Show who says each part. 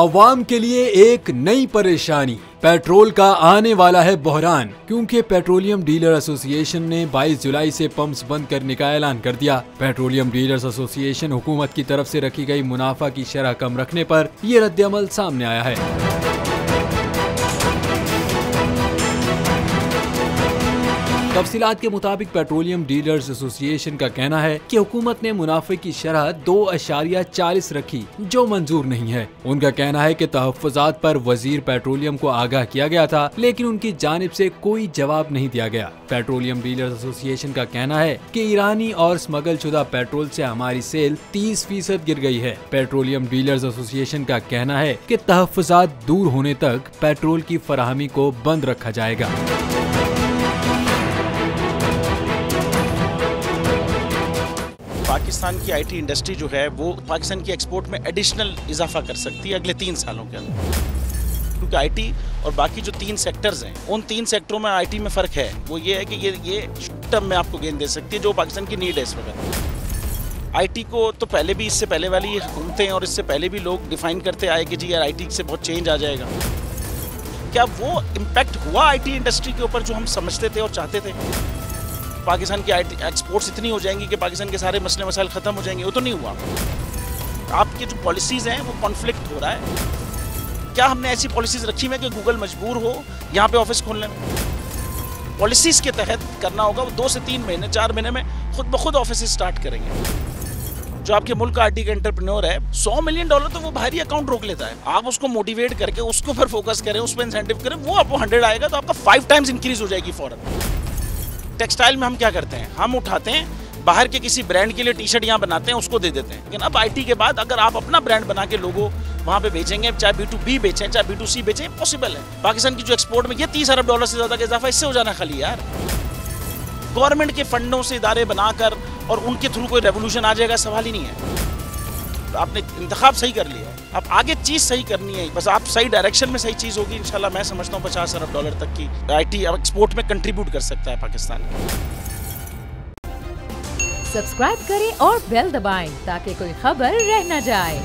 Speaker 1: अवाम के लिए एक नई परेशानी। पेट्रोल का आने वाला है बहरान, क्योंकि पेट्रोलियम डीलर एसोसिएशन ने 22 जुलाई से पंप्स बंद करने का ऐलान कर दिया। पेट्रोलियम डीलर्स एसोसिएशन हुकूमत की तरफ से रखी गई मुनाफा की शरह कम रखने पर ये रद्द-ए-अमल सामने आया है। तफसीलात के मुताबिक पेट्रोलियम डीलर्स एसोसिएशन का कहना है कि हुकूमत ने मुनाफे की शरह 2.40 रखी, जो मंजूर नहीं है। उनका कहना है कि तहफ़्फ़ुज़ात पर वजीर पेट्रोलियम को आगाह किया गया था, लेकिन उनकी जानिब से कोई जवाब नहीं दिया गया। पेट्रोलियम डीलर्स एसोसिएशन का कहना है कि ईरानी और स्मगल शुदा पेट्रोल से हमारी सेल 30% गिर गई है। पेट्रोलियम डीलर्स एसोसिएशन का कहना है कि तहफ़्फ़ुज़ात दूर होने तक पेट्रोल की फराहमी को बंद रखा जाएगा।
Speaker 2: पाकिस्तान की आईटी इंडस्ट्री जो है वो पाकिस्तान की एक्सपोर्ट में एडिशनल इजाफा कर सकती है अगले 3 सालों के अंदर, क्योंकि आईटी और बाकी जो 3 सेक्टर्स हैं उन 3 सेक्टरों में आईटी में फ़र्क है। वो ये है कि ये टर्म में आपको गेन दे सकती है जो पाकिस्तान की नीड है इस वक्त। आईटी को तो पहले भी, इससे पहले वाली हुकूमतें और इससे पहले भी लोग डिफाइन करते आए कि जी यार आईटी से बहुत चेंज आ जाएगा। क्या वो इम्पैक्ट हुआ आईटी इंडस्ट्री के ऊपर जो हम समझते थे और चाहते थे? पाकिस्तान की आईटी एक्सपोर्ट्स इतनी हो जाएंगी कि पाकिस्तान के सारे मसले मसाइल ख़त्म हो जाएंगे? वो तो नहीं हुआ। आपकी जो पॉलिसीज़ हैं वो कॉन्फ्लिक्ट हो रहा है। क्या हमने ऐसी पॉलिसीज़ रखी हुई है कि गूगल मजबूर हो यहाँ पे ऑफिस खोलने में? पॉलिसीज़ के तहत करना होगा। वो 2 से 3 महीने 4 महीने में खुद ब खुद ऑफिस स्टार्ट करेंगे। जो आपके मुल्क का आईटी का एंटरप्रेन्योर है, $100 मिलियन तो वो बाहरी अकाउंट रोक लेता है। आप उसको मोटिवेट करके उसको पर फोकस करें, उस पर इंसेंटिव करें, वो आपको 100 आएगा तो आपका 5 टाइम्स इंक्रीज हो जाएगी फौरन। टेक्सटाइल में हम क्या करते हैं, हम उठाते हैं बाहर के किसी ब्रांड के लिए टी शर्ट यहाँ बनाते हैं, उसको दे देते हैं। लेकिन अब आईटी के बाद अगर आप अपना ब्रांड बना के लोगो वहाँ पे बेचेंगे, चाहे B2B बेचें चाहे B2C बेचें, पॉसिबल है। पाकिस्तान की जो एक्सपोर्ट में ये $30 अरब से ज़्यादा का इजाफा इससे हो जाना खाली यार। गवर्नमेंट के फंडों से इदारे बनाकर और उनके थ्रू कोई रेवोल्यूशन आ जाएगा, सवाल ही नहीं है। आपने इंतखाब सही कर लिया है, अब आगे चीज़ सही करनी है। बस आप सही डायरेक्शन में सही चीज़ होगी इंशाल्लाह। मैं समझता हूँ $50 अरब तक की आईटी एक्सपोर्ट में कंट्रीब्यूट कर सकता है पाकिस्तान।
Speaker 3: सब्सक्राइब करें और बेल दबाएं ताकि कोई खबर रह न जाए।